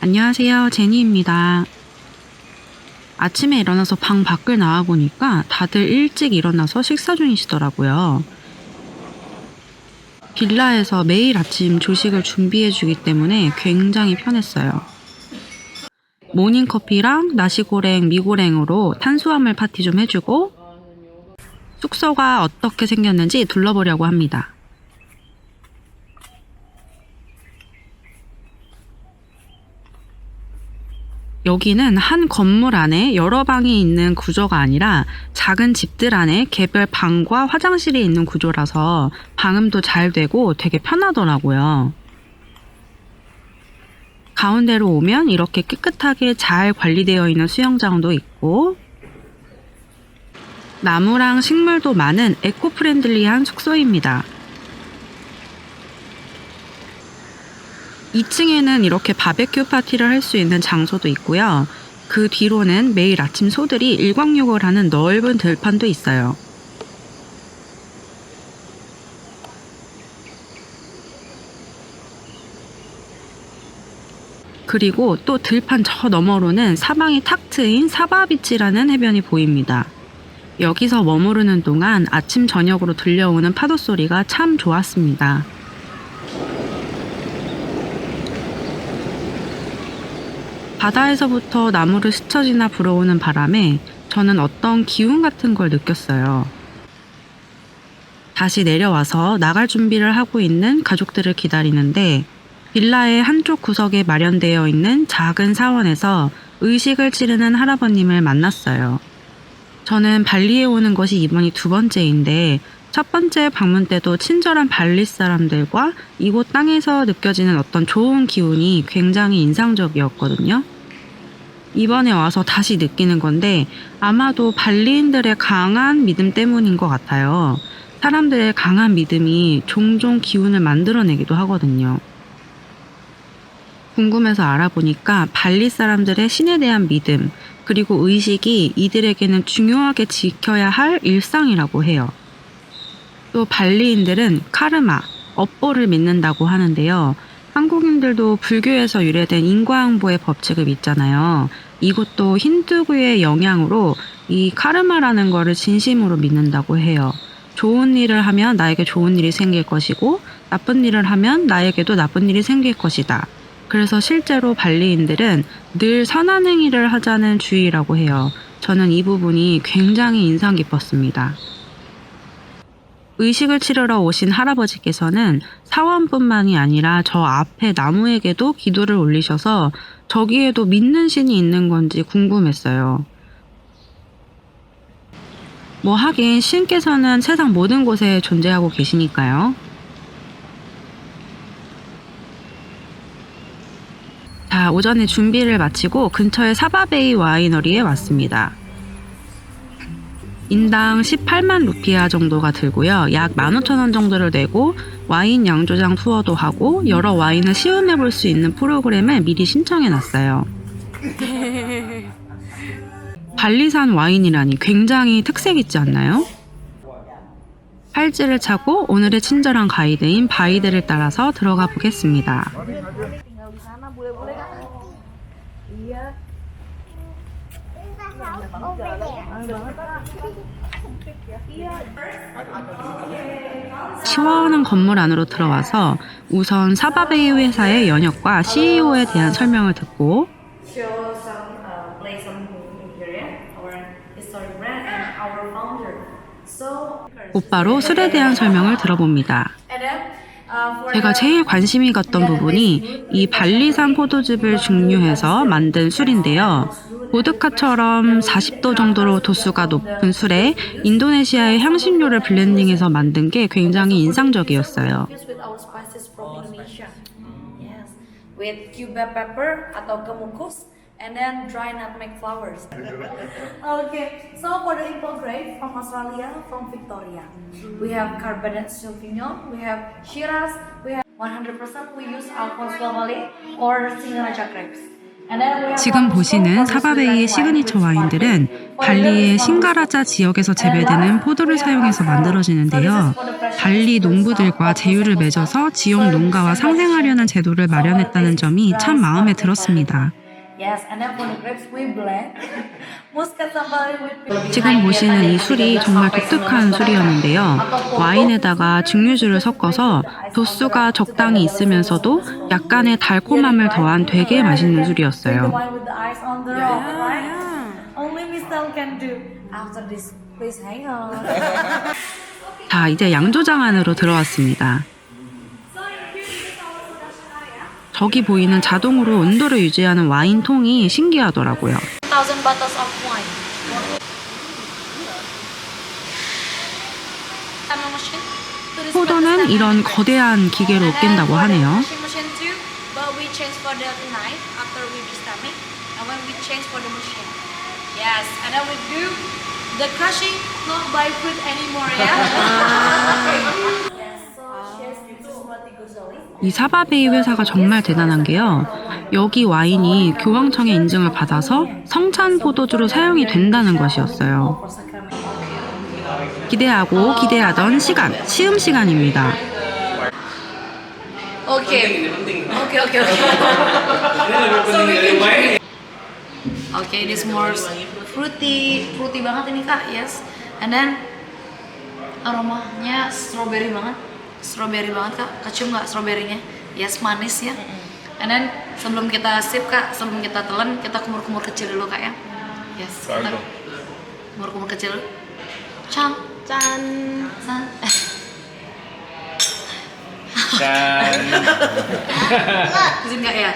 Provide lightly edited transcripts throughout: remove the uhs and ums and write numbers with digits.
안녕하세요, 제니입니다. 아침에 일어나서 방 밖을 나와보니까 다들 일찍 일어나서 식사 중이시더라고요. 빌라에서 매일 아침 조식을 준비해주기 때문에 굉장히 편했어요. 모닝커피랑 나시고랭, 미고랭으로 탄수화물 파티 좀 해주고 숙소가 어떻게 생겼는지 둘러보려고 합니다. 여기는 한 건물 안에 여러 방이 있는 구조가 아니라 작은 집들 안에 개별 방과 화장실이 있는 구조라서 방음도 잘 되고 되게 편하더라고요. 가운데로 오면 이렇게 깨끗하게 잘 관리되어 있는 수영장도 있고 나무랑 식물도 많은 에코프렌들리한 숙소입니다. 2층에는 이렇게 바베큐 파티를 할 수 있는 장소도 있고요. 그 뒤로는 매일 아침 소들이 일광욕을 하는 넓은 들판도 있어요. 그리고 또 들판 저 너머로는 사방이 탁 트인 사바비치라는 해변이 보입니다. 여기서 머무르는 동안 아침 저녁으로 들려오는 파도 소리가 참 좋았습니다. 바다에서부터 나무를 스쳐 지나 불어오는 바람에 저는 어떤 기운 같은 걸 느꼈어요. 다시 내려와서 나갈 준비를 하고 있는 가족들을 기다리는데 빌라의 한쪽 구석에 마련되어 있는 작은 사원에서 의식을 치르는 할아버님을 만났어요. 저는 발리에 오는 것이 이번이 두 번째인데 첫 번째 방문 때도 친절한 발리 사람들과 이곳 땅에서 느껴지는 어떤 좋은 기운이 굉장히 인상적이었거든요. 이번에 와서 다시 느끼는 건데 아마도 발리인들의 강한 믿음 때문인 것 같아요. 사람들의 강한 믿음이 종종 기운을 만들어내기도 하거든요. 궁금해서 알아보니까 발리 사람들의 신에 대한 믿음, 그리고 의식이 이들에게는 중요하게 지켜야 할 일상이라고 해요. 또 발리인들은 카르마, 업보를 믿는다고 하는데요. 한국인들도 불교에서 유래된 인과응보의 법칙을 믿잖아요. 이것도 힌두교의 영향으로 이 카르마라는 거를 진심으로 믿는다고 해요. 좋은 일을 하면 나에게 좋은 일이 생길 것이고 나쁜 일을 하면 나에게도 나쁜 일이 생길 것이다. 그래서 실제로 발리인들은 늘 선한 행위를 하자는 주의라고 해요. 저는 이 부분이 굉장히 인상 깊었습니다. 의식을 치르러 오신 할아버지께서는 사원뿐만이 아니라 저 앞에 나무에게도 기도를 올리셔서 저기에도 믿는 신이 있는 건지 궁금했어요. 뭐 하긴 신께서는 세상 모든 곳에 존재하고 계시니까요. 자, 오전에 준비를 마치고 근처의 사바베이 와이너리에 왔습니다. 인당 18만 루피아 정도가 들고요. 약 15,000원 정도를 내고 와인 양조장 투어도 하고 여러 와인을 시음해 볼 수 있는 프로그램을 미리 신청해 놨어요. 발리산 와인이라니 굉장히 특색 있지 않나요? 팔찌를 차고 오늘의 친절한 가이드인 바이드를 따라서 들어가 보겠습니다. 시원한 건물 안으로 들어와서 우선 사바베이 회사의 연역과 CEO에 대한 설명을 듣고 곧바로 술에 대한 설명을 들어봅니다. 제가 제일 관심이 갔던 부분이 이 발리산 포도즙을 증류해서 만든 술인데요. 보드카처럼 40도 정도로 도수가 높은 술에 인도네시아의 향신료를 블렌딩해서 만든 게 굉장히 인상적이었어요. With cubeb pepper atau kemukus and then dry nutmeg flowers. Okay, so for the import grade from Australia, from Victoria, we have Cabernet Sauvignon, we have Shiraz, we have 100% we use Alphonse Valley or Singaraja grapes. And then we have 지금 one 보시는 store for 사바베이의 the 시그니처 wine. 와인들은 발리의 싱가라자 지역에서 재배되는 포도를 사용해서 만들어지는데요. 발리 농부들과 제휴를 맺어서 지역 농가와 상생하려는 제도를 마련했다는 점이 참 마음에 들었습니다. Yes, and then for the grapes we blend. Muscat sambal with 지금 보시는 이 술이 정말 독특한 술이었는데요. 와인에다가 증류주를 섞어서 도수가 적당히 있으면서도 약간의 달콤함을 더한 되게 맛있는 Drink the 술이었어요. wine with the ice on the rock, right? Only Miss Tel can do. After this, please hang on. 자, 이제 양조장 안으로 들어왔습니다. 저기 보이는 자동으로 온도를 유지하는 와인통이 신기하더라고요. 1,000 bottles of wine. 포도는 이런 거대한 기계로 으깬다고 하네요. Machine too, but we change for the knife after we stomach, and when we change for the machine. Yes, and then we do the crushing, not by foot anymore, yeah. Yes, so cheers to Smati Ghazali. 이 사바베이 회사가 정말 대단한 게요. 여기 와인이 교황청의 인증을 받아서 성찬 포도주로 사용이 된다는 것이었어요. 기대하고 기대하던 시간, 시음 시간입니다. Okay. Okay, this more fruity banget ini kak, yes. And then aromanya strawberry banget kak. Kecium nggak strawberrynya? Yes, manis ya. And then sebelum kita sip kak, sebelum kita telan, kita kumur-kumur kecil dulu kak ya. Yes. Kita kumur-kumur kecil. Can. 무슨 가야?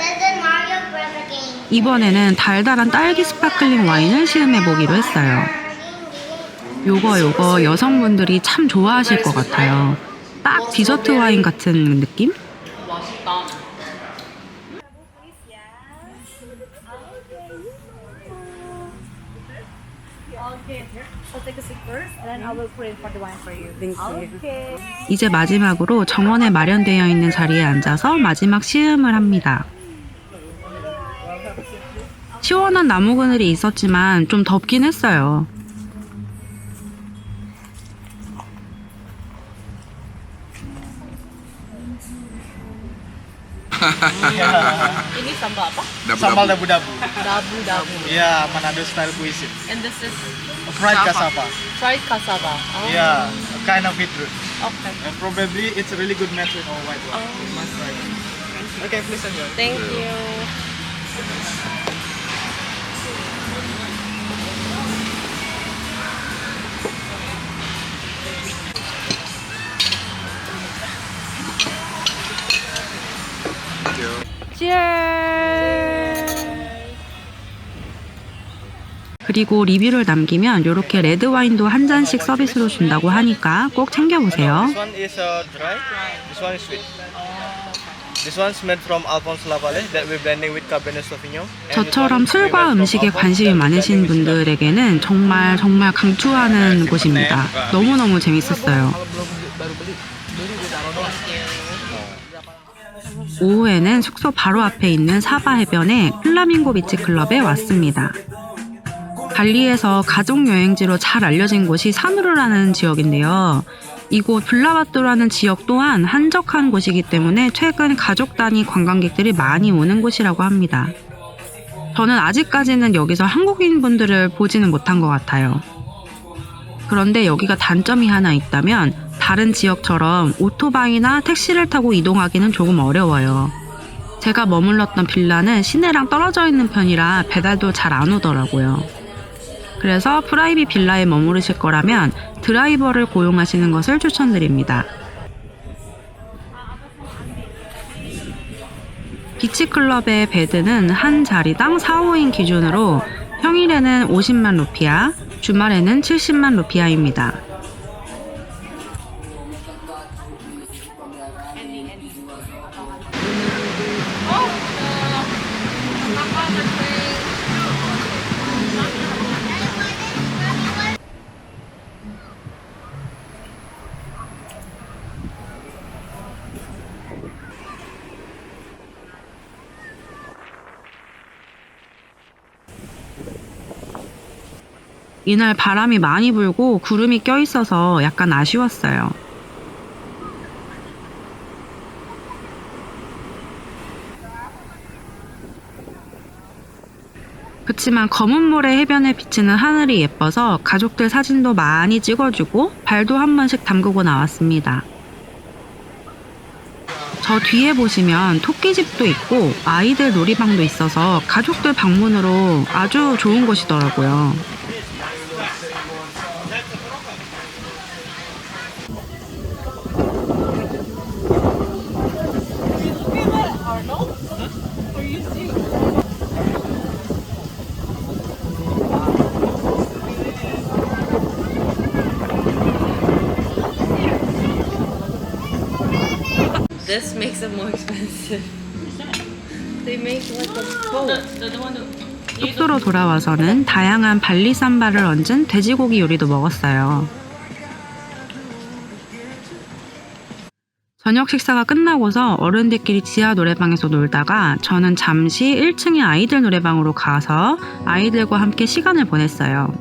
이번에는 달달한 딸기 스파클링 와인을 시음해 보기로 했어요. 요거 여성분들이 참 좋아하실 것 같아요. 딱 디저트 와인 같은 느낌? 맛있다. Okay. So take a sip first, and then I will pour in for the wine for you. Okay. 이제 마지막으로 정원에 마련되어 있는 자리에 앉아서 마지막 시음을 합니다. 시원한 나무 그늘이 있었지만 좀 덥긴 했어요. Ini sambal apa? Sambal dabu-dabu. Dabu-dabu. Iya, Manado style cuisine. And this is Fried cassava. fried cassava. Oh. Yeah, a kind of beetroot. Okay. And probably it's a really good match with our white wine. You must try it. Okay, please enjoy. Thank you. 그리고 리뷰를 남기면 이렇게 레드 와인도 한 잔씩 서비스로 준다고 하니까 꼭 챙겨보세요. This one is dry. This one is sweet. This one's made from Alphonse Lavallee that we're blending with Cabernet Sauvignon. 저처럼 술과 음식에 관심이 많으신 분들에게는 정말 강추하는 곳입니다. 너무너무 재밌었어요. 오후에는 숙소 바로 앞에 있는 사바 해변의 플라밍고 비치 클럽에 왔습니다. 발리에서 가족 여행지로 잘 알려진 곳이 사누르라는 지역인데요. 이곳 블라바토라는 지역 또한 한적한 곳이기 때문에 최근 가족 단위 관광객들이 많이 오는 곳이라고 합니다. 저는 아직까지는 여기서 한국인 분들을 보지는 못한 것 같아요. 그런데 여기가 단점이 하나 있다면 다른 지역처럼 오토바이나 택시를 타고 이동하기는 조금 어려워요. 제가 머물렀던 빌라는 시내랑 떨어져 있는 편이라 배달도 잘 안 오더라고요. 그래서 프라이빗 빌라에 머무르실 거라면 드라이버를 고용하시는 것을 추천드립니다. 비치클럽의 베드는 한 자리당 4, 5인 기준으로 평일에는 50만 루피아, 주말에는 70만 루피아입니다. 이날 바람이 많이 불고 구름이 껴있어서 약간 아쉬웠어요. 그치만 검은 모래 해변에 비치는 하늘이 예뻐서 가족들 사진도 많이 찍어주고 발도 한 번씩 담그고 나왔습니다. 저 뒤에 보시면 토끼집도 있고 아이들 놀이방도 있어서 가족들 방문으로 아주 좋은 곳이더라고요. This makes it more expensive. They make like a boat. 숙소로 돌아와서는 다양한 발리 삼바를 얹은 돼지고기 요리도 먹었어요. 저녁 식사가 끝나고서 어른들끼리 지하 노래방에서 놀다가 저는 잠시 1층의 아이들 노래방으로 가서 아이들과 함께 시간을 보냈어요.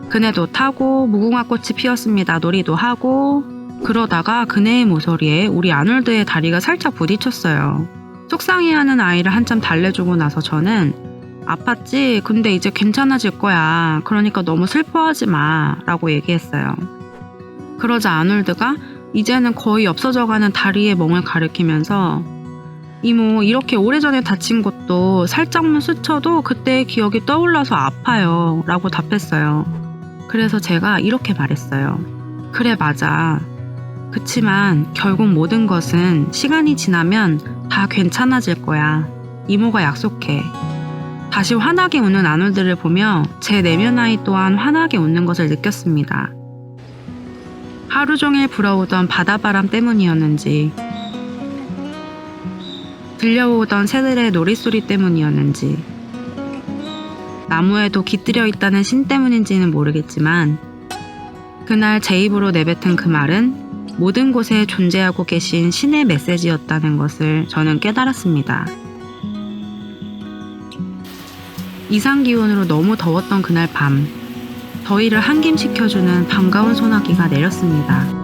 그네도 타고 무궁화꽃이 피었습니다 놀이도 하고 그러다가 그네의 모서리에 우리 아놀드의 다리가 살짝 부딪혔어요. 속상해하는 아이를 한참 달래주고 나서 저는 아팠지? 근데 이제 괜찮아질 거야. 그러니까 너무 슬퍼하지 마 라고 얘기했어요. 그러자 아놀드가 이제는 거의 없어져가는 다리의 멍을 가리키면서 이모 이렇게 오래전에 다친 곳도 살짝만 스쳐도 그때의 기억이 떠올라서 아파요 라고 답했어요. 그래서 제가 이렇게 말했어요. 그래 맞아. 그치만 결국 모든 것은 시간이 지나면 다 괜찮아질 거야. 이모가 약속해. 다시 환하게 웃는 아놀드를 보며 제 내면 아이 또한 환하게 웃는 것을 느꼈습니다. 하루 종일 불어오던 바다바람 때문이었는지 들려오던 새들의 노랫소리 때문이었는지 나무에도 깃들여 있다는 신 때문인지는 모르겠지만 그날 제 입으로 내뱉은 그 말은 모든 곳에 존재하고 계신 신의 메시지였다는 것을 저는 깨달았습니다. 이상기온으로 너무 더웠던 그날 밤, 더위를 한김시켜주는 반가운 소나기가 내렸습니다.